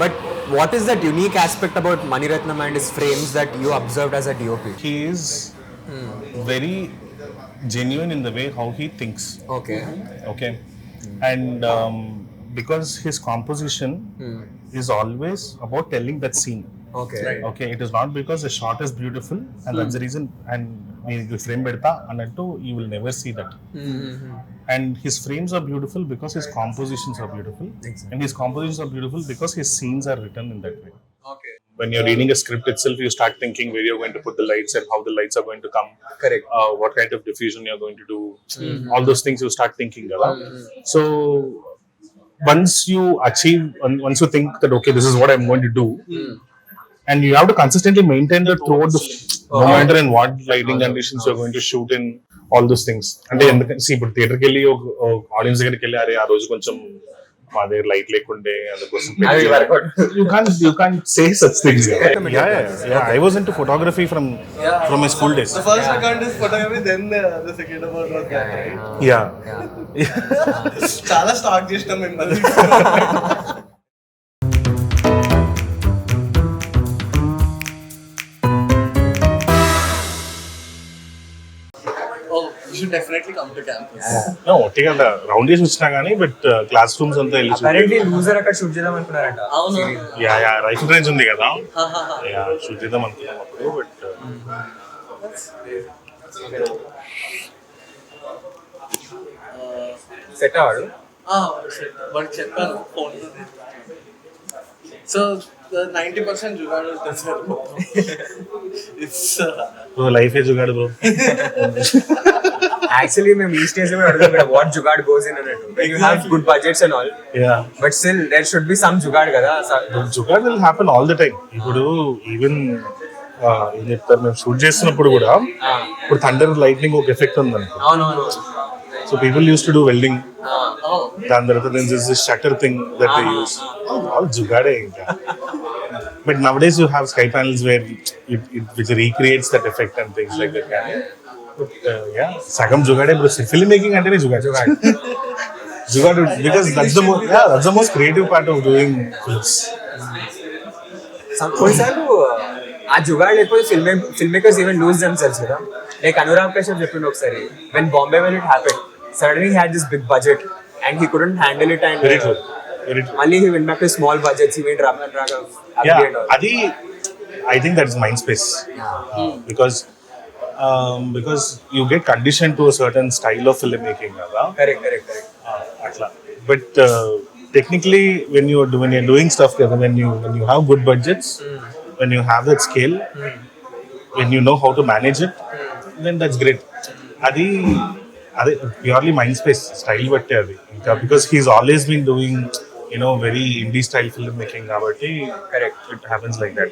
But what is that unique aspect about Mani Ratnam and his frames that you observed as a DOP? He is very genuine in the way how he thinks. Okay. And because his composition is always about telling that scene. Okay. It is not because the shot is beautiful and that's the reason. And you frame bedta anattu, you will never see that. And his frames are beautiful because his compositions are beautiful. And his compositions are beautiful because his scenes are written in that way. When you're reading a script itself, you start thinking where you're going to put the lights and how the lights are going to come. What kind of diffusion you're going to do. All those things you start thinking about. So once you think that, okay, this is what I'm going to do. And you have to consistently maintain that throughout the no matter in what lighting conditions you're going to shoot in, all those things. And see, but theater ke liye audience దగ్గరికి వెళ్ళి అరే ఆ రోజు కొంచెం మా దగ్గర light లేకుండే అందుకోసం you can't say such things. Yeah, I was into photography from my school days. The first account is photography, then the second about was that, right? Yeah. చాలా స్టార్ట్ చేసినాం మేము. You should definitely come to campus. No, ఒట్టిగా round చేసి వచ్చినా కానీ but class rooms అంతా వెళ్ళి apparently loser అక్కడ షూట్ చేద్దాం అనుకున్నారంట. అవును. యా రైఫిల్ రేంజ్ ఉంది కదా. యా షూట్ చేద్దాం అనుకున్నాం అప్పుడు బట్ సెట్ అవ్వడు. బట్ చెప్పాను ఫోన్. సో 90% జుగాడు ఉంటుంది సార్. బ్రో లైఫ్ ఏ జుగాడు బ్రో. Actually, మేము ఈ స్టేజ్ లో అడుగుతాం what jugad goes in and when you have good budgets and all. Yeah. But still there should be some jugad కదా. Jugad will happen all the time. ఇప్పుడు even ఏం చెప్తారు మేము shoot చేస్తున్నప్పుడు కూడా ఇప్పుడు థండర్ లైట్నింగ్ ఒక ఎఫెక్ట్ ఉంది అనుకో. అవునవును. So people used to do welding. దాని తర్వాత then there's this shutter thing that they use. All jugade ఇంకా. But nowadays you have sky panels where it recreates that effect and things like that. Yeah, sagam jugade bro. Filmmaking antene jugad because that's the most creative part of doing films. కొన్నిసార్లు ఆ జుగాడ్ లేకపోతే filmmakers even loose themselves కదా. Like Anurag Kashyap చెప్పిండు ఒకసారి when Bombay when it happened suddenly he had this big budget and he couldn't handle it and very true. Only he went back to small budgets. He made Raman Raghav. Adi I think that is mind space. Because you get conditioned to a certain style of filmmaking. Correct. Atla. But technically when you're doing stuff when you have good budgets, when you have that scale, when you know how to manage it, then that's great. Adi purely mind space style batte adi inka because he's always been doing very indie style filmmaking kabatti it happens like that.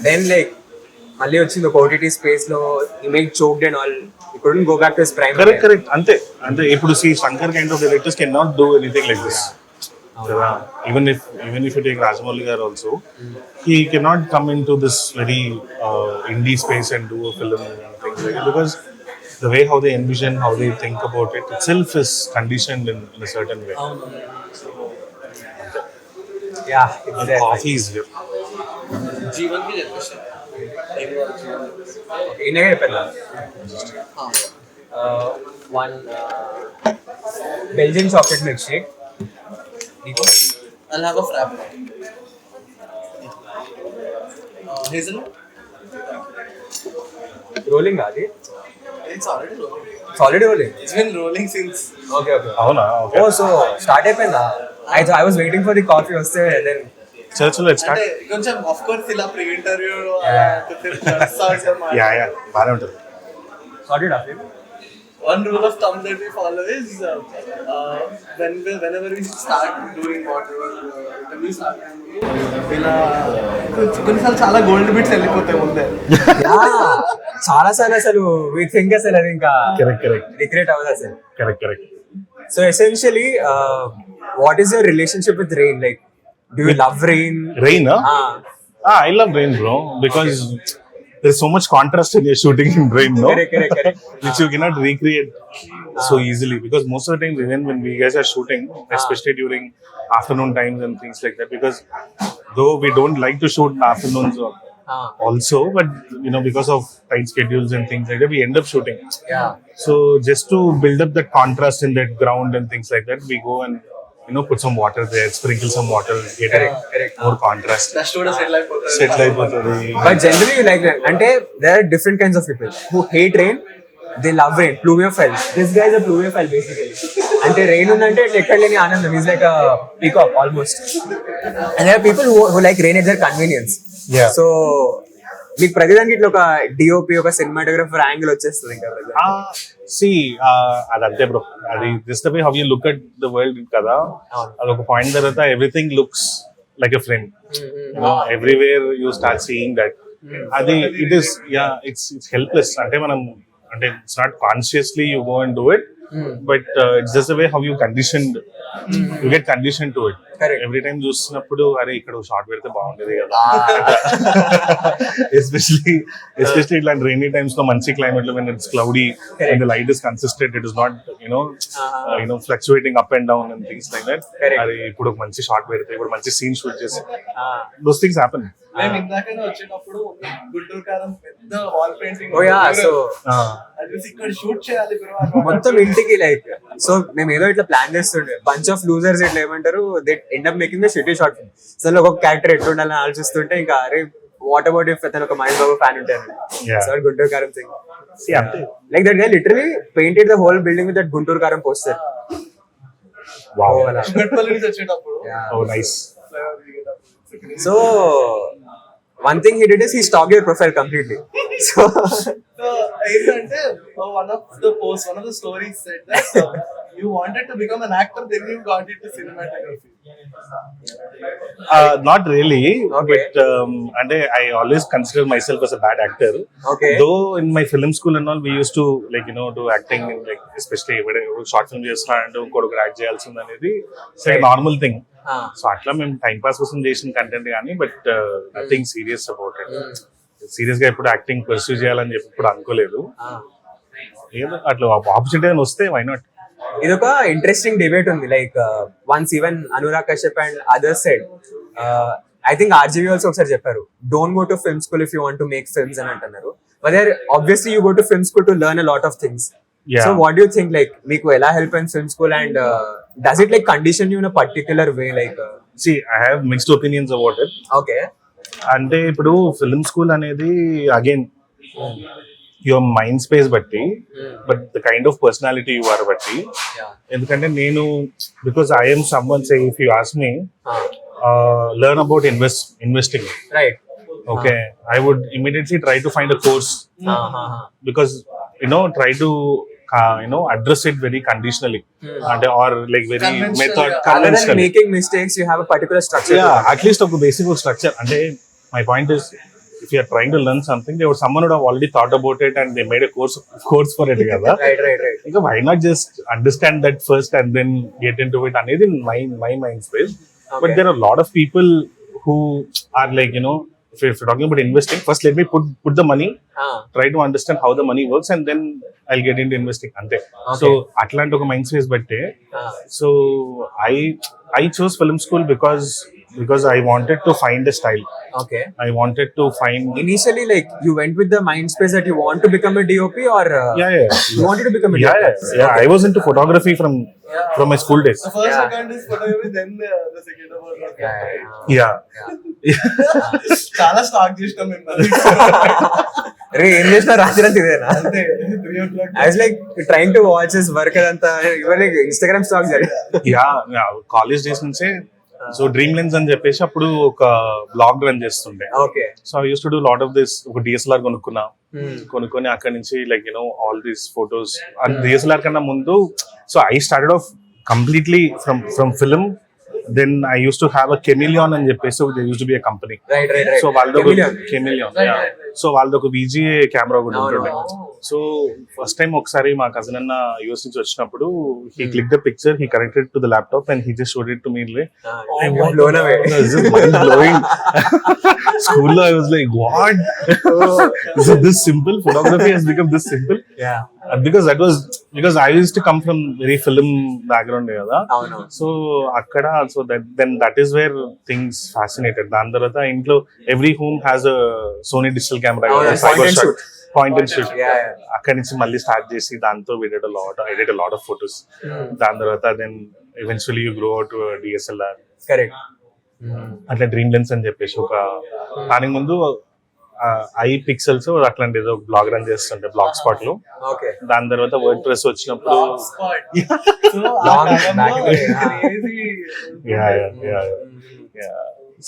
Then like మళ్ళీ వచ్చింది ఒక OTT space లో image choked and all, you couldn't go back to his prime. Correct ante ఇప్పుడు see Shankar kind of directors cannot do anything like this. Even if you take Rajamouli garu also, he cannot come into this very indie space and do a film and things like that because the way how they envision, how they think about it itself is conditioned in a certain way. Yeah, exactly. Coffee is here. Jeevan.V చెప్పేసి ఇనే చెప్పాను. One Belgian chocolate milkshake. I'll have a frap. Hazelnut? Rolling adi? It's already rolling. It's already rolling? It's been rolling since. Okay. Avuna, okay. Oh, so start అయిపోయిందా? I was waiting for the coffee వస్తే then. Chalo, let's start. కొంచెం of course ఇలా pre-interview Yeah, బానే ఉంటుంది. Sorted up. One rule of thumb that we follow is whenever we start doing whatever we start ఇలా కొన్నిసార్లు చాలా gold bits వెళ్ళిపోతాయి ముందే. చాలా సార్లు అసలు we think అసలు అది ఇంకా correct రిగ్రెట్ అవ్వదు అసలు. Correct. So essentially what is your relationship with rain? Like do you love rain? I love rain bro because there's so much contrast in your shooting in rain, no? Correct. Which you cannot recreate. so easily, because most of the time even when we guys are shooting, especially during afternoon times and things like that, because though we don't like to shoot in afternoons also, but because of tight schedules and things like that, we end up shooting. So just to build up that contrast in that ground and things like that, we go and put some water there, sprinkle some water, get more contrast. Next to set life. Set అయిపోతుంది. But generally you like that. Ante there are different kinds of people who hate rain. They love rain. Pluviophile. This guy is a pluviophile basically. Ante rain unante ekkadleni aanandam. He's like a peacock almost. And there are people who like rain at their convenience. Yeah. So మీకు ప్రతిదానికి ఇట్లా ఒక DOP ఒక cinematographer angle వచ్చేస్తుంది ఇంకా. అదంతే bro, అది just the way how you look at the world కదా. అదొక పాయింట్ తర్వాత everything looks like a friend, everywhere you start seeing that. అది ఇట్స్ హెల్ప్లెస్. అంటే మనం అంటే it's not consciously you go and do it, but it's just the way how you conditioned, you get condition to it. Every time చూస్తున్నప్పుడు అరే ఇక్కడ short పెడితే బాగుండేది కదా, ఎస్పెషలీ ఇట్లాంటి రైనీ టైమ్స్ లో మంచి క్లైమేట్ లో when it's cloudy and the light is consistent, it is not fluctuating up and down and things like that. అది ఇప్పుడు ఒక మంచి షార్ట్ పెడితే, ఇప్పుడు మంచి సీన్ షూట్ చేసి, దోస్ థింగ్స్ హ్యాపెన్. మేము ఇందాకనే వచ్చేటప్పుడు గుంటూరు కారం పెద్ద వాల్ పెయింటింగ్ ఇక్కడ షూట్ చేయాలి మొత్తం ఇంటికి. లైక్ సో మేము ఏదో ఇట్లా ప్లాన్ చేస్తుండే, బంచ్ ఆఫ్ లూజర్స్ ఇట్లా ఏమంటారు, they end up making the shitty short film. అసలు ఒక క్యారెక్టర్ ఎట్లుండాలని ఆలోచిస్తుంటే ఇంకా అరే వాట్ అబౌట్ ఇఫ్ అతను ఒక మహేష్ బాబు ఫ్యాన్ ఉంటాను. సో గుంటూరు కారం thing, like that guy literally painted the whole building with that Guntur Karam poster. Wow. Oh, nice. So one thing he did is he stalked your profile completely. So one of the stories said that you wanted to become an actor, then you got into cinematography. Not really, okay. But and I always consider myself as a bad actor. Okay. Though in my film school and all, we used to do acting, like especially when short film చేస్తున్నాను ఇంకోటి act చేయాల్సింది అనేది it's like normal thing. So అట్లా మేము time pass కోసం చేసిన content కానీ, but nothing serious about it. Serious గా ఎప్పుడు యాక్టింగ్ పర్సూ చేయాలని చెప్పి ఇప్పుడు అనుకోలేదు. ఏదో అట్లా ఆపర్చునిటీ అని వస్తే వై నాట్. ఇదొక ఇంట్రెస్టింగ్ డిబేట్ ఉంది. Like once even Anurag Kashyap and others said, I think RGV also ఒకసారి చెప్పారు, don't go to film school if you want to make films అని అంటున్నారు. But there obviously you go to film school to learn a lot of things. So what do you think, like మీకు ఎలా help అయింది film school, and does it like condition you in a particular way? Like I have mixed opinions about it. Okay. అంటే ఇప్పుడు film school అనేది again your mind space బట్టి, but the kind of personality you are బట్టి. ఎందుకంటే నేను, because I'm someone, say if you ask me learn about investing, right? Okay. I would immediately try to find a course, because try to address it very conditionally, or like very method rather than making mistakes, you have a particular structure. At least of the basic structure. And my point is, if you are trying to learn something, someone would have already thought about it and they made a course for it together. Right. So why not just understand that first and then get into it? And in my mind space. Okay. But there are a lot of people who are like, if you're talking about investing, first let me put the money, try to understand how the money works, and then I'll get into investing. Ante. Okay. So Atlanta mind space batte. So I chose film school because I wanted to find a style. Okay. I wanted to find. Initially, like you went with the mind space that you want to become a DOP, or you wanted to become a DOP. Yeah. Okay. I was into photography from my school days. The first second is photography, then the second about. Yeah. చాలా stock చేస్తాం మేము. అరే ఏం చేసినా రాత్రి ఇదేనా? అంతే 3 o'clock. I was like trying to watch his work అదంతా. ఇవన్నీ Instagram స్టాక్ చేయాలి. Yeah. కాలేజ్ డేస్ నుంచే. సో డ్రీమ్ లెన్స్ అని చెప్పేసి అప్పుడు ఒక బ్లాగ్ రన్ చేస్తుండే. Okay. So I use to do lot of this. ఒక డిఎస్ఎల్ఆర్ కొనుక్కొని అక్కడ నుంచి like all these photos. DSLR కన్నా ముందు, so I started off completely from film. Then I used to have a Chameleon and చెప్పేసి there used to be a company. Right. So వాళ్ళతో Chameleon. Yeah. So వాళ్ళతో ఒక VGA camera కూడా ఉంటుండే. So first time ఒకసారి మా cousin అన్న US నుంచి వచ్చినప్పుడు he clicked the picture, he connected it to the laptop and he just showed it to me. Like, I was blown away. It was just mind blowing. School I was like, what? Is it this simple? Photography has become this simple? Yeah. because I used to come from very film background కదా. అవును. So అక్కడ that is where things fascinated. దాని తర్వాత ఇంట్లో every home has a Sony digital camera, point and shoot. అక్కడి నుంచి మళ్ళీ start చేసి దాంతో I did a lot of photos. దాని తర్వాత then eventually you grow out to a DSLR. Correct. అట్లా డ్రీమ్ లెన్స్ అని చెప్పేసి ఒక దానికి ముందు ఐ పిక్సెల్స్ అట్లాంటి ఏదో బ్లాగ్ రన్ చేస్తుంటే బ్లాగ్ స్పాట్ లో. ఓకే. దాని తర్వాత వర్డ్ ప్రెస్ వచ్చినప్పుడు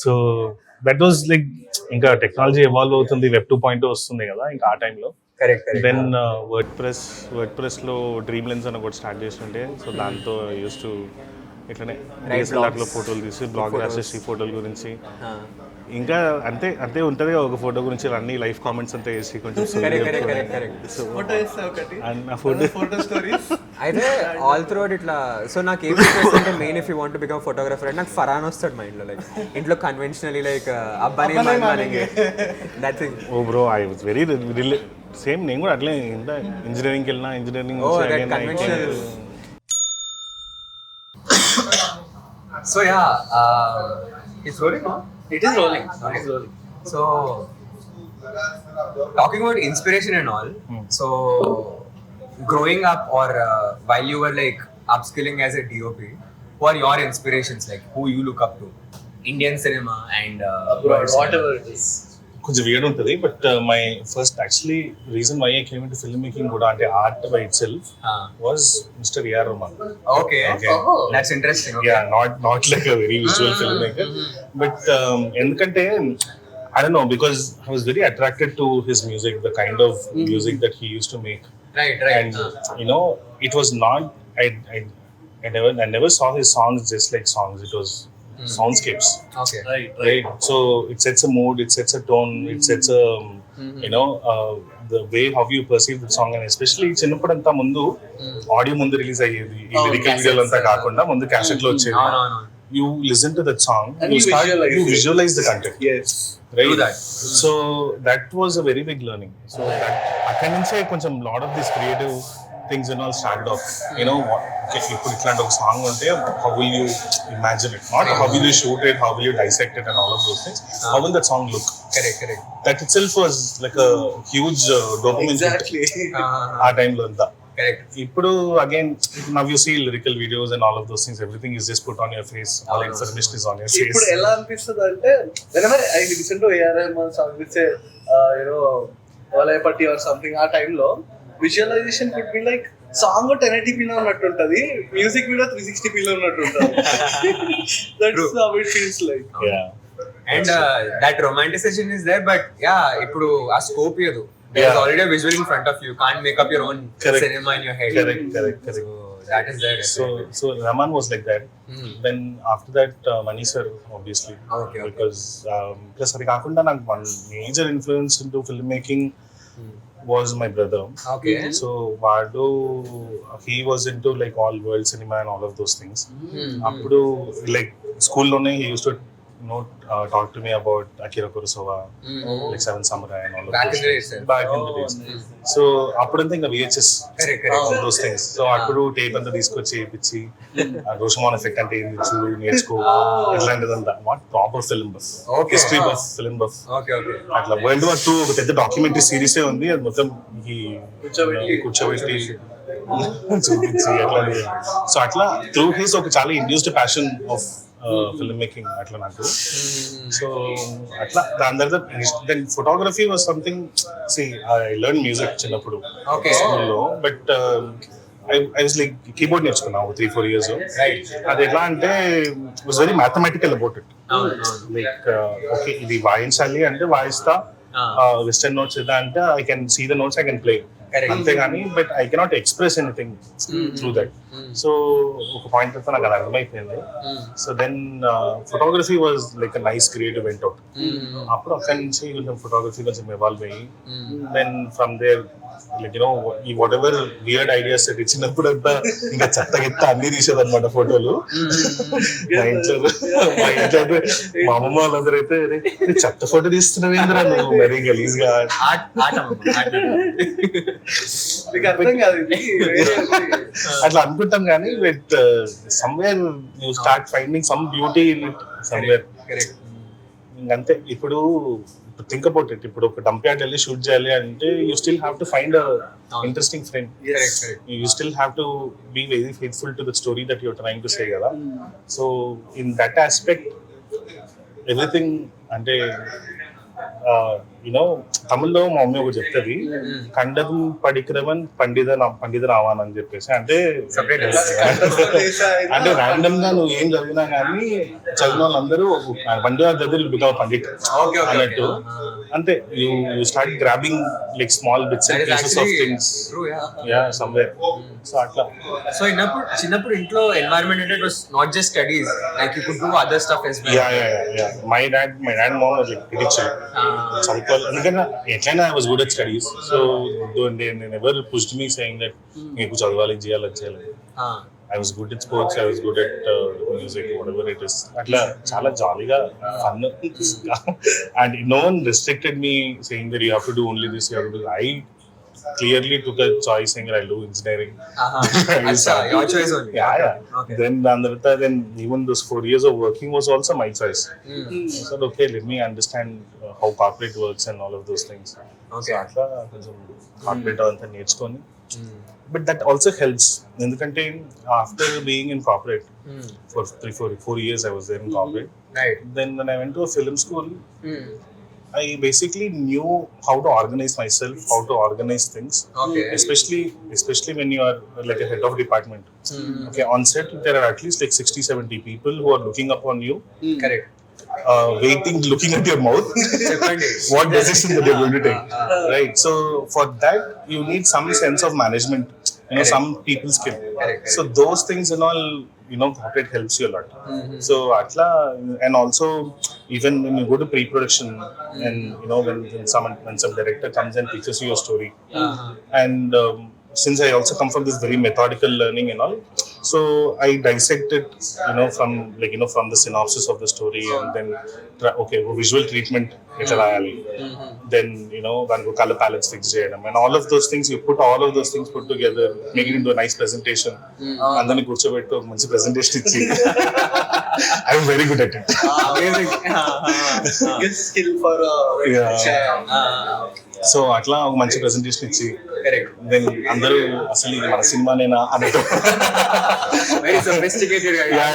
సో దట్ వాజ్ లైక్ ఇంకా టెక్నాలజీ ఎవాల్వ్ అవుతుంది, వెబ్ 2.0 వస్తుంది కదా ఇంకా ఆ టైంలో. దెన్ వర్డ్ ప్రెస్ లో డ్రీమ్ లెన్స్ అని ఒకటి స్టార్ట్ చేస్తుంటే, సో దాంతో యూస్ టు ఇట్లనే DSLR లో ఫోటోలు తీసి బ్లాగ్ రాసేసి ఫోటోల గురించి ఇంకా అంతే ఉంటది. ఒక ఫోటో గురించి అన్ని లైఫ్ కామెంట్స్ అంతా వేసి కొంచెం అయితే ఆల్ త్రూ ఇట్లా. సో నాకు ఏం అంటే main if you want to become photographer అంటే నాకు ఫరాన్ వస్తాడు మైండ్ లో. లైక్ ఇంట్లో కన్వెన్షనలీ లైక్ అబ్బాని that thing. Oh bro, I was very same. నేను కూడా అట్లే ఇంజనీరింగ్కి వెళ్ళినా, engineering conventional. So yeah, it's rolling, no? It is rolling. So talking about inspiration and all, so growing up or while you were like upskilling as a DoP, who are your inspirations, like who you look up to? Indian cinema and whatever it is. కొంచెం weird ఉంటుంది, but my first actually reason why I came into film making కూడా అంటే art by itself was mister A.R. Rahman. Okay. That's interesting. Okay. Yeah, not like a very visual filmmaker, but ఎందుకంటే I don't know, because I was very attracted to his music, the kind of music that he used to make. Right. And you know, it was not I never saw his songs just like songs. It was soundscapes. Okay. Right. So it sets a mood, it sets a tone, it sets a you know the way how you perceive the song. And especially చిన్నప్పుడంతా ముందు audio ముందు release అయ్యేది, ఈ lyrical వీడియోలు అంతా కాకుండా ముందు cassette లో వచ్చేది. You listen to that song and you visualize the content. Yes. Right. So that was a very big learning. So that అక్కడి నుంచే కొంచెం lot of these creative things and all started off. You know, okay, ఇప్పుడు ఇట్లాంటి ఒక song ఉంటే how will you imagine it, not how will you shoot it, how will you dissect it and all of those things. How will that song look? Correct. That itself was like a huge dopamine. Exactly. ఆ టైంలో అంతా. Correct. ఇప్పుడు again, now you see lyrical videos and all of those things, everything is just put on your face, all information is on your face. ఇప్పుడు ఎలా అనిపిస్తుంది అంటే whenever I listen to A.R. Rahman song, which say you know valayapatti or something, ఆ టైంలో visualisation could be like song 1080p లో ఉన్నట్టు ఉంటది, music video 360p లో ఉన్నట్టు ఉంటది. That's how it feels like. Yeah. And that romanticization is there, but yeah, ఇప్పుడు ఆ scope ఏదు. There's already a visual in front of you. Can't make up your own cinema in your head. Correct. So that is there. So Rahman was like that. Then after that, Mani sir, obviously. Okay. Because plus అది కాకుండా నాకు one major influence into filmmaking was my brother. Okay. So he was into like all world cinema and all of those things. Appudu like school lone he used to talk to me about Akira Kurosawa, like Seven Samurai and all of back those in the days. Back in the days. So appudu ఇంకా VHS, all those things. So appudu tape అంతా తీసుకొచ్చి ఇప్పించి రోషమాన్ effect అంటే ఏంది చూడు నేర్చుకో ఇట్లాంటిదంతా. What proper film buff, history buff, film buff. Okay. అట్లా వరల్డ్ వార్ 2 ఒక పెద్ద డాక్యుమెంటరీ సిరీసే ఉంది, అది మొత్తం కూర్చోబెట్టి చూపించి అట్లా. సో అట్లా త్రూ హిస్ ఒక చాలా induced passion of film making అట్లా నాకు. సో అట్లా దాని తర్వాత then photography was something. See I learn music చిన్నప్పుడు స్కూల్లో, but I was like keyboard నేర్చుకున్నా 3-4 years. అది ఎట్లా అంటే was very mathematical about it. Like okay ఇది వాయించాలి అంటే వాయిస్తా, వెస్టర్న్ నోట్స్ ఇదా అంటే I can see the notes, I can play, అంతేగాని but I cannot express anything through that. So ఒక పాయింట్ తర్వాత నాకు అది అర్థమైపోయింది. So then photography was like a nice creative vent out. అప్పుడు అక్కడి నుంచి కొంచెం ఫోటోగ్రఫీ కొంచెం ఎవాల్వ్ అయ్యి then from there like you know ఈ వాట్ ఎవర్ వియర్డ్ ఐడియాస్ ఇచ్చినప్పుడు అంతా ఇంకా చెత్త అన్ని తీసేది అనమాట ఫోటోలు. మా ఇంట్లో మా అమ్మమ్మ వాళ్ళందరూ అయితే చెత్త ఫోటో తీస్తున్నావు ఏంద్రా నువ్వు, మరీ గలీజ్ గా మీకు అర్థం కాదు ఇది. అట్లా అనుకుంటాం కానీ with somewhere you start finding some beauty in it somewhere. అంతే. ఇప్పుడు థింక్ అబౌట్ ఇట్, ఇప్పుడు ఒక డంప్ యార్డ్ వెళ్ళి షూట్ చేయాలి అంటే you still have to find interesting frame, you still have to be very faithful to the story that you're trying to say కదా. So in that aspect everything అంటే you know తమిళ్లో మా mummy ఒకటి చెప్తుంది, కండదం పడికిరవన్ పండిత రావాన్ అని చెప్పేసి. అంటే అంటే ర్యాండమ్ గా నువ్వు ఏం చదివినా కానీ చదివిన వాళ్ళందరూ పండిత దగ్గర బికమ్ పండిట్ అన్నట్టు. అంతే, you start grabbing like small bits and pieces of things somewhere. So అట్లా. సో చిన్నప్పుడు ఇంట్లో ఎన్వైరన్మెంట్ అంటే it was not just studies, like you could do other stuff as well. Yeah. My dad and mom was like pretty chill. ఎందుకంటే ఎట్లయినా I was good at studies, so they never pushed me saying that నీకు చదవాలి చేయాలి. I was good at sports, I was good at music, whatever it is. అట్లా చాలా జాలీగా fun. And no one restricted me saying that you have to do only this, you have to do. I clearly took a choice saying I'll do engineering. Your choice only. Yeah. Okay. Then even those 4 years of working was also my choice. I said, okay, let me understand how corporate works and all of those things. Okay. So atla koncham corporate anta నేర్చుకొని. But that also helps, ఎందుకంటే after being in corporate for 4 years I was there in corporate. Right. Then when I went to a film school, I basically knew how to organize myself, how to organize things. Okay. Especially when you are like a head of department. Okay, on set there are at least like 60-70 people who are looking up on you. Correct. Waiting, looking at your mouth. What decision that you're going to take. Right. So for that you need some sense of management, some people skill. Correct. So those things and all, corporate helps you a lot. So atla, and also even when you go to pre-production and when some director comes and teaches you a story, and since I also come from this very methodical learning and all, so I dissect it from the synopsis of the story, and then visual treatment etla rayali, then danko color palettes fix cheyadam, and all of those things, you put all of those things put together, make it into a nice presentation, andani కూర్చోబెట్టి ఒక మంచి presentation ఇచ్చి I'm very good at it. Amazing. Good skill for so అట్లా ఒక మంచి presentation ఇచ్చి correct then అందరూ అసలు ఇది మన సినిమానేనా అన్నట్టు. వెరీ సఫిస్టికేటెడ్ గా.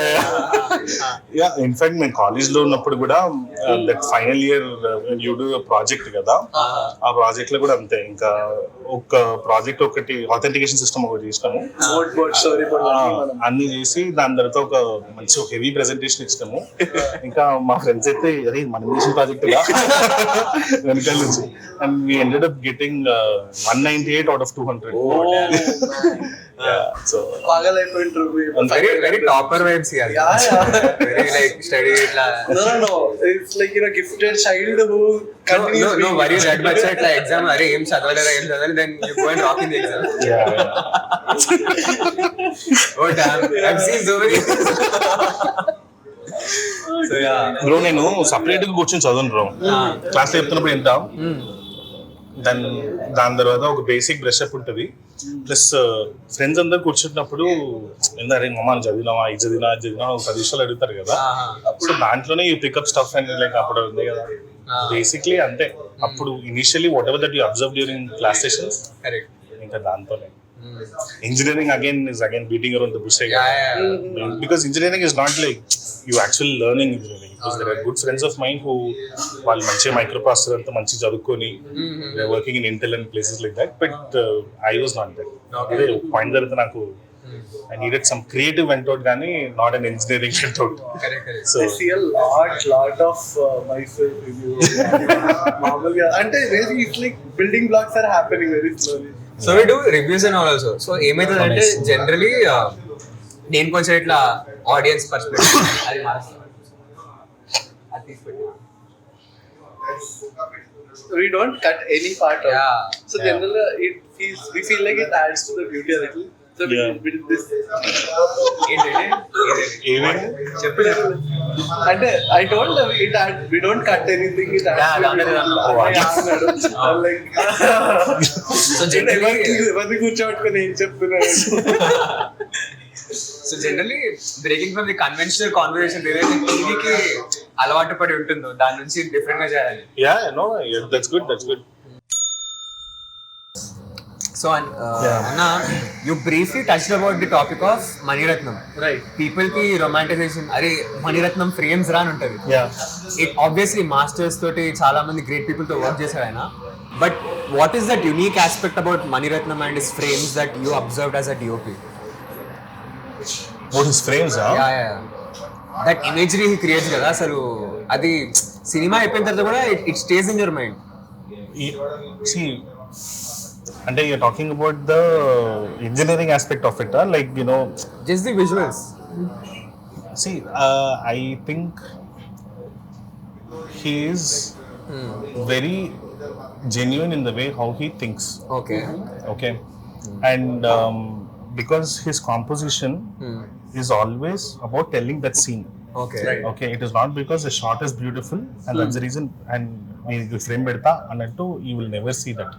యా, ఇన్ఫాక్ట్ మేము కాలేజ్ లో ఉన్నప్పుడు కూడా that final year you do project కదా, ఆ ప్రాజెక్ట్ లో కూడా అంతే. ఇంకా ఒక ప్రాజెక్ట్ ఒకటి ఆథెంటికేషన్ సిస్టమ్ ఒకటి చేసినాము, అన్ని చేసి దాని తర్వాత ఒక మంచి హెవీ ప్రెజెంటేషన్ ఇచ్చినాము. ఇంకా మా ఫ్రెండ్స్ అయితే అదే మనం చేసిన ప్రాజెక్ట్ వెనకాల నుంచి, and we ended up getting 198 out of 200. So very topper vibes here. Very like study itla. No, it's like gifted child who continues. No worry that much at like exam are em chadvalera then you go and rock in the exam. Oh damn, I've seen so many. So bro నేను separate గా కూర్చొని చదవను bro, class లో చెప్తున్నప్పుడు వింటా, దాని తర్వాత ఒక basic brush up ఉంటుంది, ప్లస్ ఫ్రెండ్స్ అందరు కూర్చుంటున్నప్పుడు అరే మమ్మ చదివినావా ఇది చదివినా ఒక 10 నిమిషాలు అడుగుతారు కదా, అప్పుడు దాంట్లోనే you pick up stuff and like అప్పుడు ఉంది కదా బేసిక్లీ అంతే. అప్పుడు initially what ever that you observe during class sessions, ఇంకా దాంతోనే. Engineering again is beating around the bush again. Because engineering is not like you actually learning engineering. Because there are good friends of mine who వాళ్ళు మంచిగా microprocessor అంతా మంచిగా చదువుకొని they're working in Intel and places like that, but I was not that. అదే point తర్వాత నాకు I needed some creative went out గానీ not an engineering went out. So I see a lot of myself reviews. మామూలుగా అంటే it's like building blocks are happening very slowly. So we do reviews and all also. So ఏమైతుందంటే generally నేను కొంచెం ఇట్లా audience perspective అది we don't cut any part of it. So generally we feel like it adds to the beauty a little. So we built this. చెప్పలేదు. అంటే I told them we don't cut anything. It అన్నాడు. Like so generally ఎవరిని కూర్చోబెట్టుకొని ఏం చెప్తున్నాడు. So generally breaking from the conventional conversation ఏదైతే టీవీకి అలవాటు పడి ఉంటుందో దాని నుంచి డిఫరెంట్ గా చేయాలి. that's good. So Anna, you briefly touched about the topic of Maniratnam. Right. People ki romanticization, are Maniratnam frames ran untadi. It obviously masters toti chaala mandi great people to work chesaru aina. But what is that unique aspect about Maniratnam and his frames that you observed as a DoP? What his frames are? Yeah. That imagery he creates kada asalu adi cinema అయిపోయిన తర్వాత కూడా it stays in your mind. See, and you're talking about the engineering aspect of it, like, you know, Just the visuals. see, I think he is very genuine in the way how he thinks. Okay. And because his composition is always about telling that scene. Okay, it is not because the shot is beautiful and that's the reason, and you frame bedta annattu you will never see that.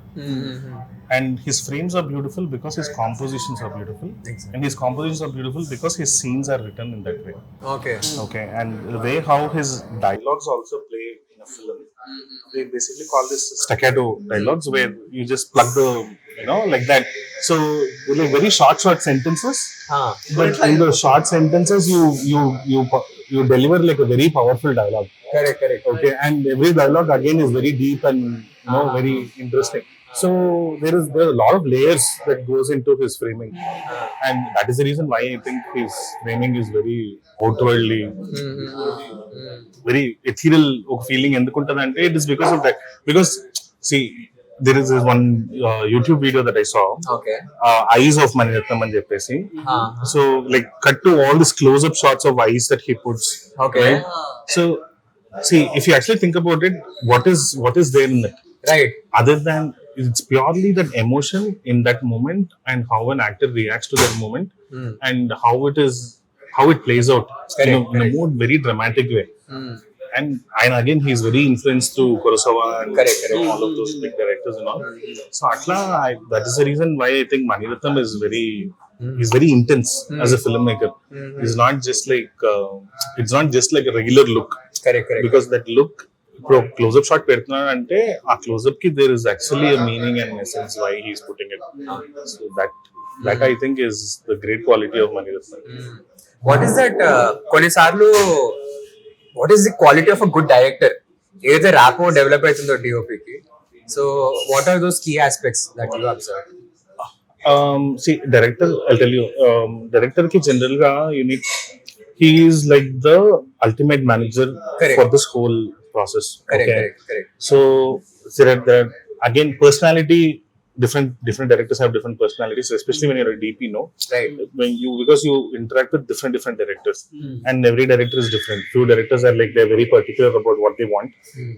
And his frames are beautiful because his compositions are beautiful. And his compositions are beautiful because his scenes are written in that way. Okay, and the way how his dialogues also play in a film, they basically call this staccato dialogues, where you just plug the, you know, like that. So like very short sentences, but in the short sentences you deliver like a very powerful dialogue. Correct. Okay, and every dialogue again is very deep and, you know, very interesting. So there are a lot of layers that goes into his framing, and that is the reason why I think his framing is very outwardly, very ethereal feeling. Endukuntadante it is because of that. Because see, there is this one YouTube video that I saw. Eyes of Maniratnam and Jeppesi. So like cut to all these close-up shots of eyes that he puts. Right? So see, if you actually think about it, what is there in it? Right. Other than it's purely that emotion in that moment and how an actor reacts to that moment and how it plays out in a more very dramatic way. And again, he's very influenced through Kurosawa and all of those big directors and all. So atla, that is the reason why I think Maniratnam is very intense as a filmmaker. It's not just like a regular look. Correct. Because that look, close-up shot పెడుతున్నాడు అంటే ఆ close-up కి there is actually a meaning and essence why he is putting it. So that I think is the great quality of Maniratnam. What is that? కొన్నిసార్లు what is the quality of a good director? ఏదైతే rapport develop అవుతుందో DOP కి, so what are those key aspects that you observe? See, director, I'll tell you, director ki general ga he is like the ultimate manager for this whole process. Correct. So there again, personality, different directors have different personalities, especially when you're a DP, no? Right. Because you interact with different directors, and every director is different. Few directors are like, they're very particular about what they want,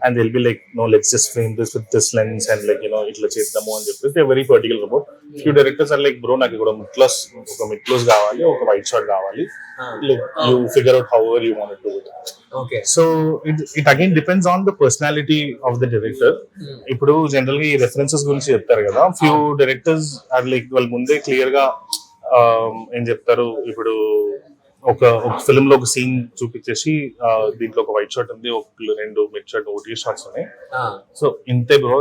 and they'll be like, no, let's just frame this with this lens, and like, you know, it'll change the more. They're very particular about. Few directors are like, bro, నాకు ఇక్కడ mid close కావాలి, ఒక white shot కావాలి. Like, you figure out however you want to do it. Okay. So it again depends on the personality of the director. ఇప్పుడు general గా ఈ references గురించి చెప్తారు కదా, ఫ్యూ డైరెక్టర్స్ ఆర్ లైక్ వాళ్ళు ముందే క్లియర్ గా ఏం చెప్తారు, ఇప్పుడు ఒక ఫిల్మ్ లో ఒక సీన్ చూపించేసి దీంట్లో ఒక వైట్ షాట్ ఉంది, ఒక 2 మిడ్ షాట్ OT షాట్స్ ఉన్నాయి, సో ఇంతే బ్రో,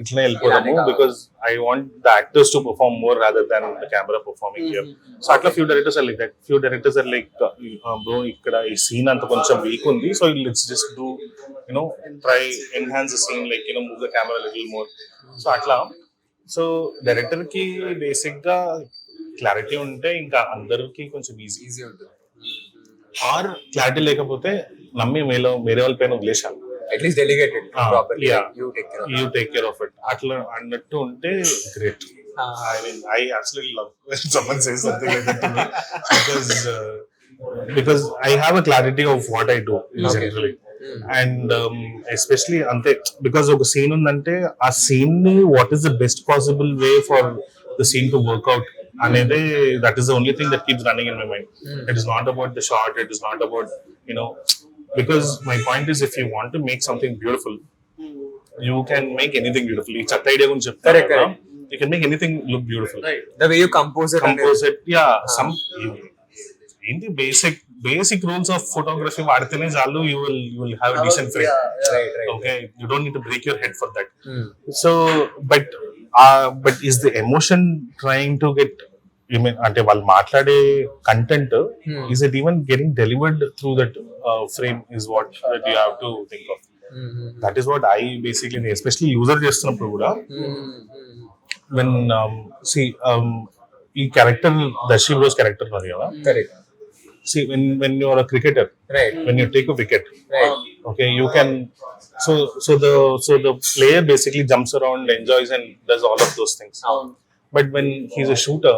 ఇట్లా వెళ్ళిపోదాము, because I want the actors to perform more rather than the camera performing here. So అట్లా few directors are like that. Few directors are like, bro ఇక్కడ ఈ scene అంత కొంచెం weak ఉంది, so let's just do, you know, try enhance the scene, like, you know, move the camera little more. So అట్లా, so director కి basic గా clarity ఉంటే ఇంకా అందరికి కొంచెం ఈజీ ఉంటుంది. ఆర్ క్లారిటీ లేకపోతే నమ్మి వేరే వాళ్ళ పైన వదిలేశాను, at least delegated properly, you take care of it అట్లా అన్నట్టు ఉంటే great. I mean, I absolutely love when someone says something like that to me, because I have a clarity of what I do generally. And especially ante, because oka scene undante aa scene ni what is the best possible way for the scene to work out anede, that is the only thing that keeps running in my mind. It is not about the shot, it is not about, you know, because my point is, if you want to make something beautiful, you can make anything beautiful. It's a idea gunchu cheptaru Correct, kada. correct. You can make anything look beautiful. Right. The way you compose it. Compose it, yeah. Some in the basic rules of photography vaadtene chalu, you will have a decent frame. Yeah. Right. Okay, you don't need to break your head for that. So but is the emotion trying to get, you mean ante వాళ్ళు మాట్లాడే content, is it even getting delivered through that frame is what that you have to think of. That is what I basically, especially user చేస్తున్నప్పుడు కూడా, when see ఈ character Darsi bros character ఉన్నది కదా. Correct. See, when you are a cricketer, Right. when you take a wicket, Right. okay, you can, so the player basically jumps around, enjoys and does all of those things. But when he's a shooter,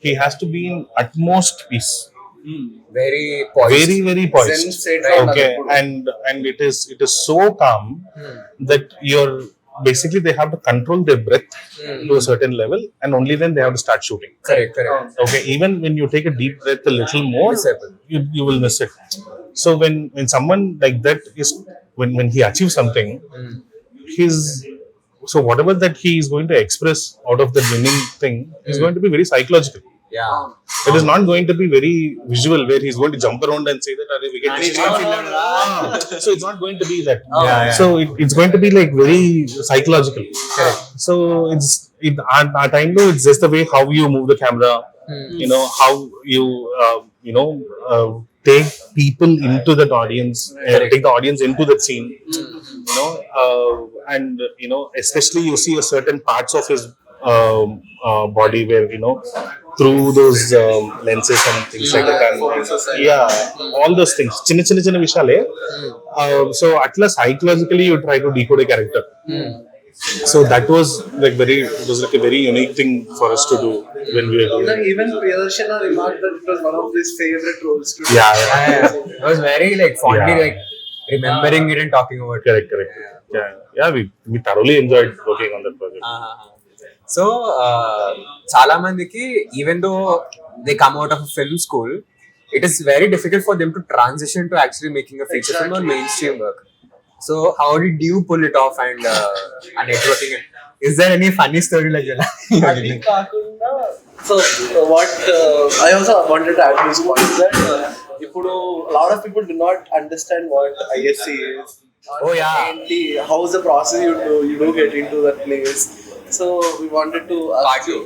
he has to be in utmost peace, Very poised. very poised. Zen state Okay, lo and it is so calm that you're basically, they have to control their breath to a certain level, and only then they have to start shooting. Correct. Okay, even when you take a deep breath a little more, Miss it. you will miss it. So when someone like that is, when he achieves something, he's, so whatever that he is going to express out of the winning thing is going to be very psychological. Yeah. It is not going to be very visual, where he's going to jump around and say that we get this. So it's not going to be that. Yeah. So it's going to be like very psychological. So at time though, it's just the way how you move the camera, you know, how you take people into that audience, take the audience into that scene, you know, and you know, especially you see a certain parts of his body where, you know, through those lenses and things like that, and yeah, all those things, chinna vishale. So atla psychologically you try to decode a character. So that was like a very unique thing for us to do when we were doing. Even Priyadarshi remarked that it was one of his favorite roles to do. Yeah. I was very like fondly like remembering it and talking about it. Correct. Yeah, we thoroughly enjoyed working on that project. So చాలా మందికి, even though they come out of a film school, it is very difficult for them to transition to actually making a feature film or mainstream work. So how did you pull it off and networking it? Is there any funny story like that? అది కాకుండా, so what I also wanted to add to this point is that ఇప్పుడు a lot of people do not understand what ISC is. Oh yeah. How is the process you do get into that place. So we wanted to ask you.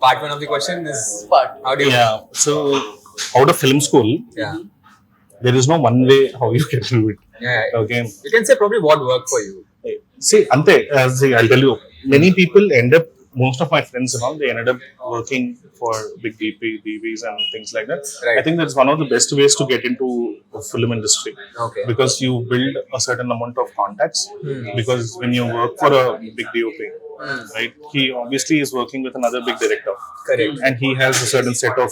Part one of the question is how do you? Yeah. So out of film school, there is no one way how you can do it. Yeah. Okay. You can say probably what worked for you. See, ante, I'll tell you, many people end up, most of my friends and all, they ended up working for big DVs and things like that. Right. I think that's one of the best ways to get into the film industry. Okay. Because you build a certain amount of contacts. Because when you work for a big DOP, right, he obviously is working with another big director. Correct. And he has a certain set of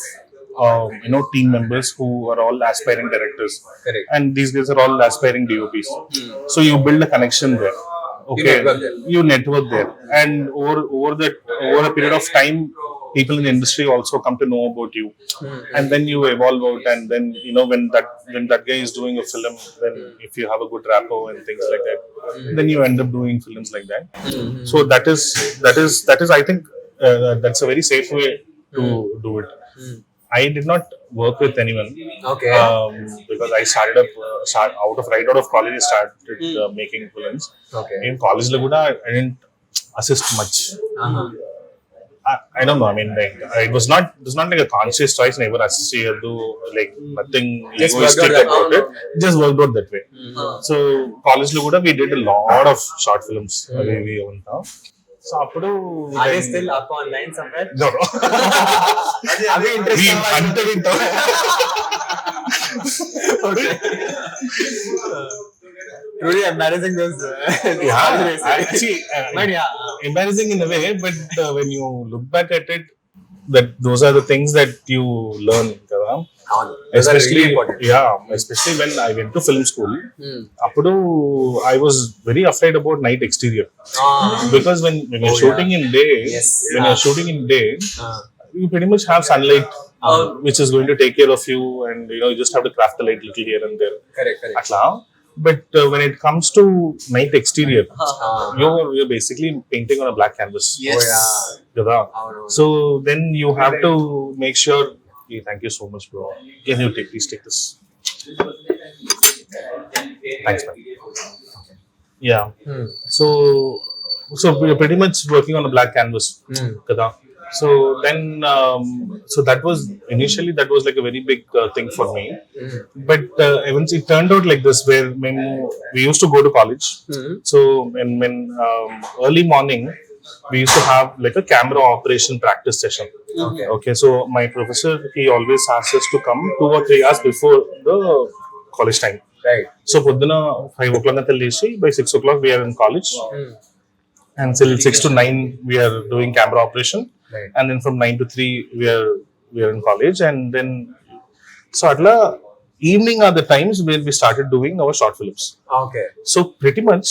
team members who are all aspiring directors. Correct. And these guys are all aspiring DOPs. So you build a connection there. Okay. You network there. And over a period of time, people in the industry also come to know about you. And then you evolve out, and then, you know, when that guy is doing a film, then if you have a good rapport and things like that, then you end up doing films like that. So that is I think that's a very safe way to do it. I did not work with anyone. Okay. Because I started right out of college, I started making films. Okay. In college lo kuda I didn't assist much. I don't know. I mean, like, it was not like a conscious choice. Never assist cheyadu, like nothing egoistic about it. Just worked out that way. So college lo kuda we did a lot of short films. We avanta. So appudu are they still up online somewhere? No. Are interesting? Until it. Okay. Truly embarrassing those. Embarrassing in a way, but when you look back at it, that those are the things that you learn. Especially when I went to film school. Appudu I was very afraid about night exterior because when you're shooting in day, you pretty much have sunlight which is going to take care of you, and you just have to craft the light little here and there. Correct. But when it comes to night exterior, you're basically painting on a black canvas. Yes. So then you have to make sure. Hey, thank you so much, bro. Can you please take this? Thanks, man. Yeah. So we're pretty much working on a black canvas. So then, so that was initially like a very big thing for me. But eventually it turned out like this, where when we used to go to college. So when early morning, we used to have like a camera operation practice session. Okay. So my professor, he always asks us to come 2 or 3 hours before the college time. Right. So పొద్దున 5 o'clock until by 6 o'clock we are in college. And till 6 to 9 we are doing camera operation. Right. And then from 9 to 3 we are in college, and then so atla evening are the times where we started doing our short films. Okay. So pretty much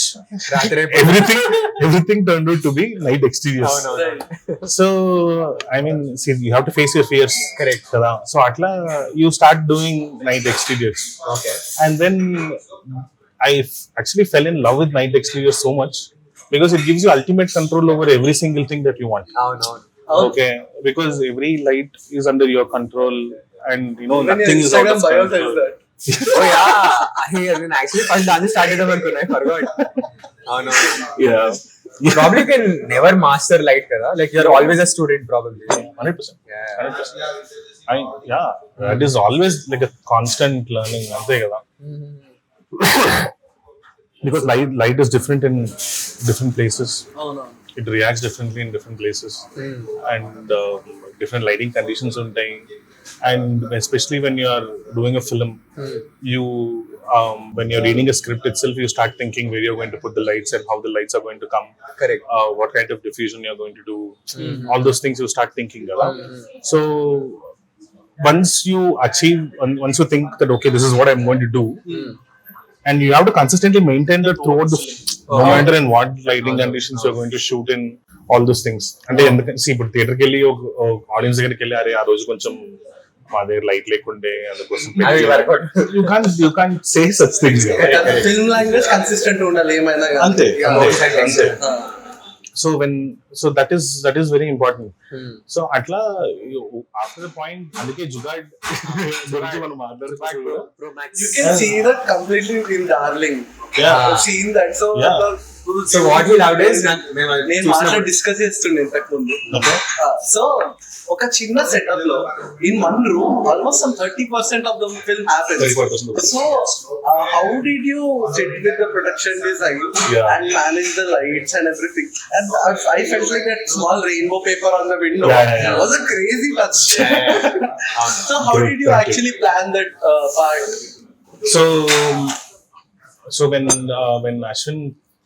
everything turned out to be night exteriors. So I mean, see, you have to face your fears. Correct. So atla you start doing night exteriors. Okay. And then I actually fell in love with night exteriors so much because it gives you ultimate control over every single thing that you want. Okay, because every light is under your control, and nothing is out of control. I actually first dance started over. I forgot. Yeah. Probably you can never master light, kada? Like you're always a student, probably. 100%. 100%. That is always like a constant learning. Ante kada. Because light is different in different places. It reacts differently in different places, and different lighting conditions untai. And especially when you are doing a film, you when you're reading a script itself, you start thinking where you're going to put the lights and how the lights are going to come. Correct. What kind of diffusion you're going to do. All those things you start thinking about. So once you think that okay, this is what I'm going to do, and you have to consistently maintain that throughout the no matter in what lighting conditions you're going to shoot in, all those things. And see, but theater ke liye audience దగ్గరికి వెళ్ళి అరే ఆ రోజు కొంచెం మా దగ్గర light లేకుండే అందుకోసం you can't say such things. Film language consistent ఉండాలి ఏమైనా అంతే. So that is very important. So atla after the point అందుకే జుగాడ్ గురించి మనం మాట్లాడుకుంటున్నాం. You can see that completely in Darling. I've seen that. So what we loved is నేను మాట్లాడి discuss చేస్తుండే ఇంతకు ముందు. సో ఒక చిన్న సెటప్ లో in one room almost some 30% of the film happens. 34%. So how did you sit with the production design and manage the lights and everything? And I felt like that small rainbow paper on the window was a crazy touch. So how did you actually plan that part? So when Ashwin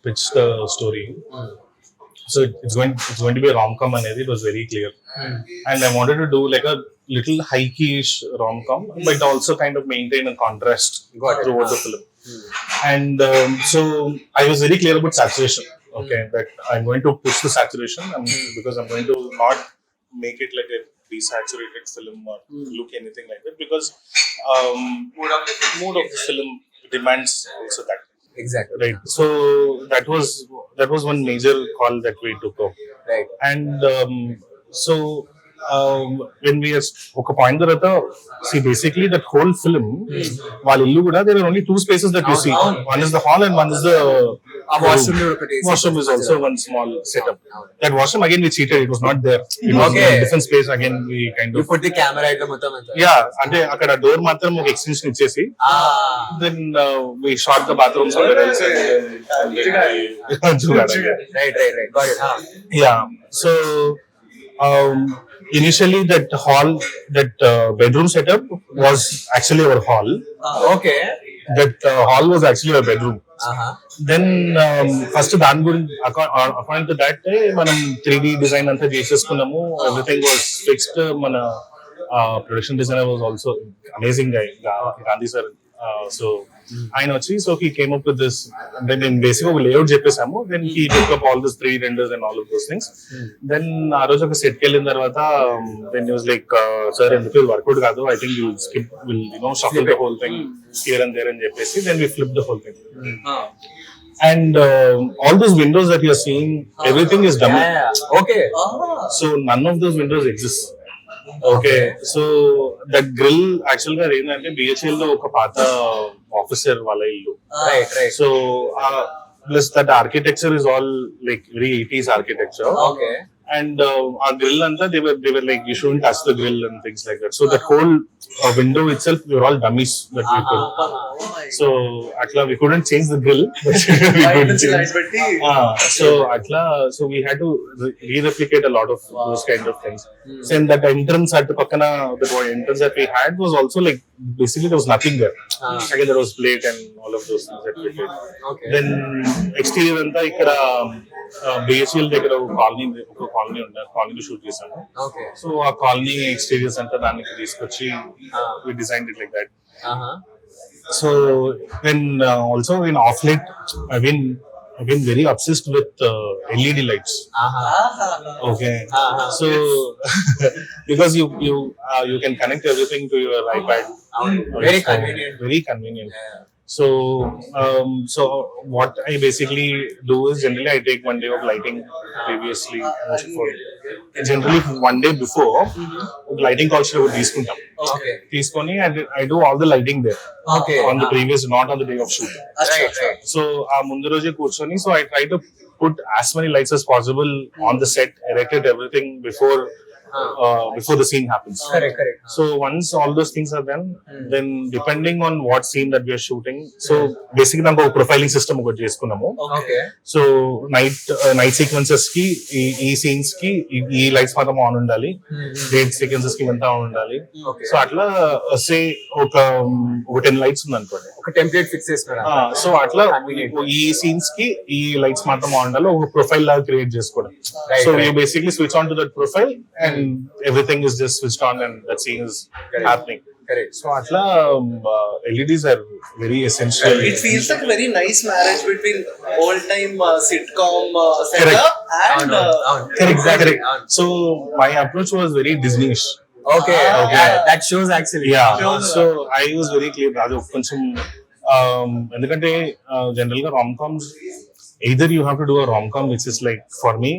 pitched the story, so it's going to be a rom-com, and it was very clear. And I wanted to do like a little high-key-ish rom-com, but also kind of maintain a contrast throughout the film. And so I was very clear about saturation. Okay, that I'm going to push the saturation because I'm going to not make it like a desaturated film or look anything like that, because mood of the film demands also that. Exactly. Right. So that was one major call that we took up. Right. And so when we oka point tarata, see, basically that whole film, while illu kuda, there are only 2 spaces that you see. One is the hall and one is the washroom. Washroom is also one small setup. That washroom again we cheated. It was not there. It was in a different space. Again we kind of. You put the camera at the bottom. Yeah, ante akada door matram oka extension ichesi. Then we shot the bathroom somewhere else. Right. Got it. Yeah. So initially that bedroom setup was actually our hall. Okay. That hall was actually our bedroom. Then first దాని గురించి according to that మనం 3D design అంతా చేసేసుకున్నాము. Everything was fixed. మన Production designer was also amazing guy, Gandhi sir. So ఆయన వచ్చి so he came up with this, then in basic ఒక layout చెప్పేసాము, then he took up all the 3 renders and all of those things. Then ఆ రోజు ఒక set కి వెళ్ళిన తర్వాత then he was like sir ఎందుకు ఇది వర్కౌట్ కాదు, I think you skip will shuffle the whole thing here and there అని చెప్పేసి then we flipped the whole thing. And all those windows that you are seeing, everything is dummy. Okay. So none of those windows exist. Okay, so that grill actually గా ఏంటంటే BHL లో ఒక పాత officer వాళ్ళ ఇల్లు. Right. So plus that architecture is all like very 80s architecture. Okay. And our grill anta they were like you shouldn't touch the grill and things like that. So that whole window itself, we were all dummies that we could. So atla we couldn't change the grill. We couldn't change. So we had to re-replicate a lot of those kind of things. So in that entrance at the pakkana, the entrance that we had was also like basically there was nothing there. Again there was plate and all of those things that we did. Okay. Then exterior anta ikkada BHL దగ్గర ఒక colony ఉండే colony shoot చేసాము. Okay. So ఆ colony exteriors అంతా దానికి తీసుకొచ్చి we designed it like that. So then also in off late I've been very obsessed with LED lights. Okay. So because you can connect everything to your iPad. Very convenient. Very convenient. So what I basically do is generally I take 1 day of lighting previously. Generally 1 day before lighting calls would తీసుకుంటాం. Okay. తీసుకొని I do all the lighting there. Okay. On the previous, not on the day of shoot. Right. So ఆ ముందు రోజే కూర్చొని so I try to put as many lights as possible on the set, erected everything before the scene happens. Correct. So once all those things are done, then depending on what scene that we are shooting, so basically namko profiling system okati chesukunnamo. Okay. So night sequences ki ee scenes ki ee lights matram on undali, day sequences ki anta on undali. So atla say oka 10 lights undanukondi, ఒక template fix చేసుకున్నా. So అట్లా ఈ scenes కి ఈ lights మాత్రం ఉండాలి, ఒక profile లాగా క్రియేట్ చేసుకోవడం. So you basically switch on to that profile and everything is just switched on and that scene is happening. So అట్లా LEDs are very essential. It feels like a very nice marriage between old time sitcom setup and Exactly. So my approach was very Disney-ish. Okay. Yeah, that shows actually. Yeah. So I was very clear అది కొంచెం ఎందుకంటే general గా rom-coms either you have to do a rom-com which is like for me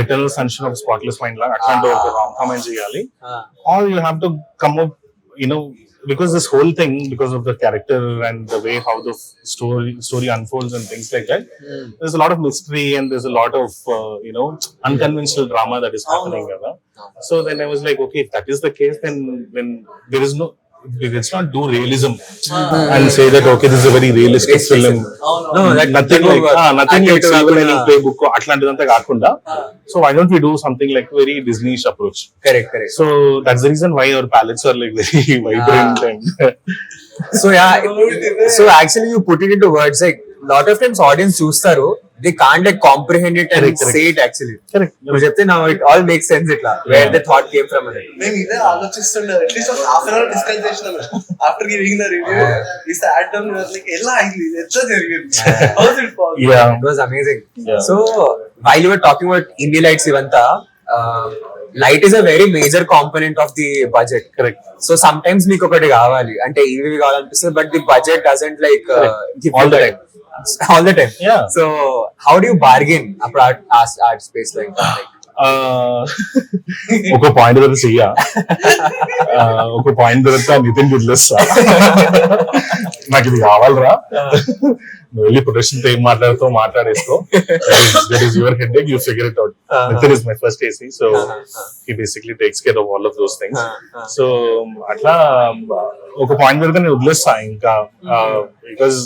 Eternal Sunshine of Spotless Mind లాగా అట్లాంటి ఒక rom-com అని చేయాలి, or you have to come up because this whole thing, because of the character and the way how the story unfolds and things like that, there's a lot of mystery and there's a lot of unconventional drama that is happening. So then I was like, okay, if that is the case, then there is no, let's not do realism and say that okay, this is a very realistic film. No, that nothing like Silver Lining Playbook అట్లాంటిదంతా కాకుండా, so why don't we do something like very Disney-ish approach? Correct. So that's the reason why our palettes are like very vibrant and so so actually you put it into words, like lot of times audience చూస్తారు, they can't like comprehend it and say it actually. Correct. నువ్వు చెప్తే now it all makes sense ఇట్లా where the thought came from అని. మేము ఇదే ఆలోచిస్తుండే, at least ఒక half an hour discuss చేసినాం after giving the review. ఈ సాడ్ డౌన్ లైక్ ఎలా అయింది, ఎట్లా జరిగింది, how is it possible. yeah, It was amazing. So while you were talking about indie lights ivanta, light is a very major component of the budget. correct. So sometimes మీకు ఒకటి కావాలి అంటే ఇవి కావాలనిపిస్తుంది, but the budget doesn't like give All you the that. All the time. Yeah. So how do you bargain about art space like that? Like, ఒక point తర్వాత చెయ్య, ఒక point తర్వాత నితిన్ వదిలేస్తా, నాకు ఇది కావాలరా, నువ్వు వెళ్ళి ప్రొడక్షన్ తో ఏం మాట్లాడేసుకో, that is your headache, you figure it out. Nitin is my first AC, so he basically takes care of all of those things. So అట్లా ఒక పాయింట్ వరకు నేను వదిలేస్తా ఇంకా, because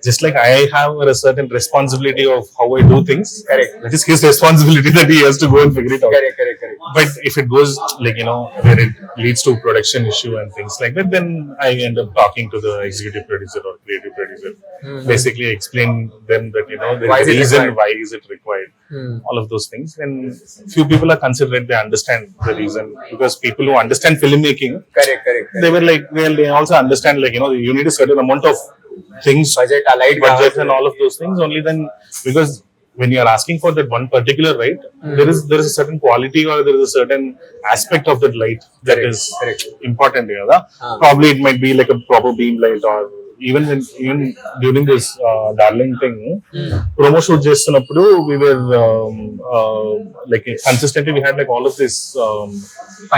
just like I have a certain responsibility of how I do things, correct, that is his responsibility that he has to go and figure it out. Correct. but if it goes like, where it leads to production issue and things like that, then I end up talking to the executive producer or creative producer. Basically explain them that, there Why is is a it reason required? why is it required. All of those things. When few people are considerate, they understand the reason, because people who understand filmmaking, Correct. they were like, well, they also understand like, you need a certain amount of things, Budget aligned budget and all of those things. Only then, because when you are asking for that one particular light, there is a certain quality or there is a certain aspect of that light that Correct, is correct. important. Probably it might be like a proper beam light, or even during this darling thing, promo shoot చేస్తున్నప్పుడు we were like consistently we had like all of this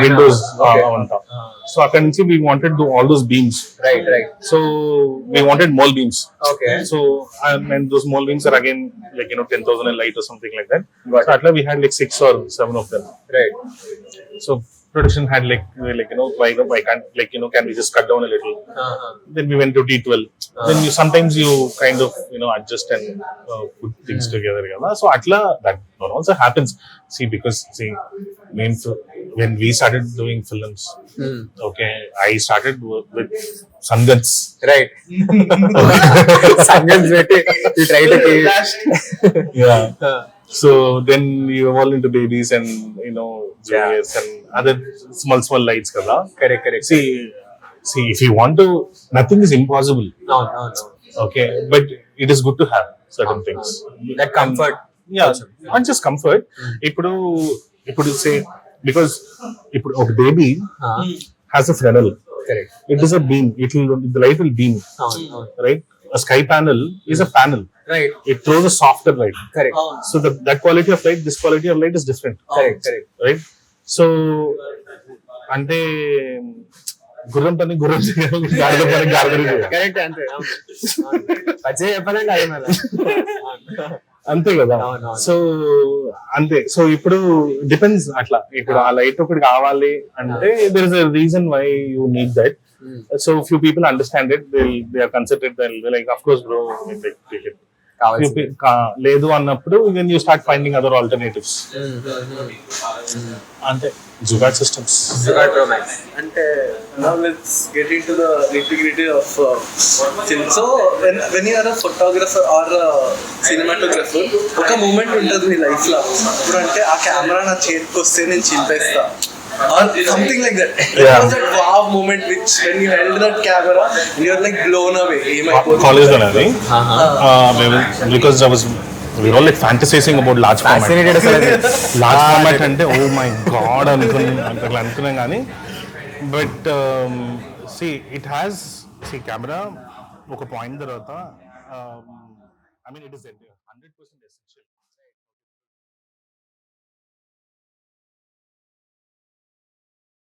windows avanta. So అక్కడ నుంచి we wanted to do all those beams. Right. So we wanted mole beams. Okay. So and those mole beams are again like 10,000 a light or something like that. Got So atla we had like 6 or 7 of them. Right. So production had like why can't can we just cut down a little? Then we went to T12. Then sometimes you kind of adjust and put things together. So atla that also happens. Because when we started doing films, okay, I started with Sangans. Right. Sangans you try to keep. Yeah. So then you evolve into babies and juniors and other small lights. Correct. See, if you want to, nothing is impossible. No. Okay, but it is good to have certain things. That comfort. Yeah, not just comfort. ఇప్పుడు say, because a baby has a funnel. Correct. It is a beam. The light will beam. Right. A sky panel is a panel. Right. It throws a softer light. Correct. So that quality of light, this quality of light is different. Correct. Right. So అంటే గుర్రం పని గుర్రం చేయాలి, గాడిద పని గాడిద చేయాలి. Correct. అంతే. పచ్చే చెప్పాలంటే అదే మళ్ళీ. అంతే కదా. సో అంతే. సో ఇప్పుడు డిపెండ్స్ అట్లా. ఇప్పుడు ఆ లైట్ ఒకటి కావాలి అంటే there is a reason why you need that. So few people understand it. They are considerate. They're like, of course bro, take it. లేదు అన్నప్పుడు then you start finding other alternatives. అంతే. Jugaad systems. Jugaad romance. అంటే now let's get into the nitty-gritty of film. So when you are a photographer or a cinematographer, ఒక moment ఉంటుంది మీ life లో, ఇప్పుడు అంటే ఆ కెమెరా నా చేతికి వస్తే నేను చింపేస్తా or something like that. Yeah. It was that wow moment which when you held that camera and you're like blown away. College lo nadi. Because we were all like fantasizing about large format. Fascinated అసలు. Large format అంటే oh my god అనుకున్నాం కానీ, but it has camera ఒక point తర్వాత I mean it is 100% essential.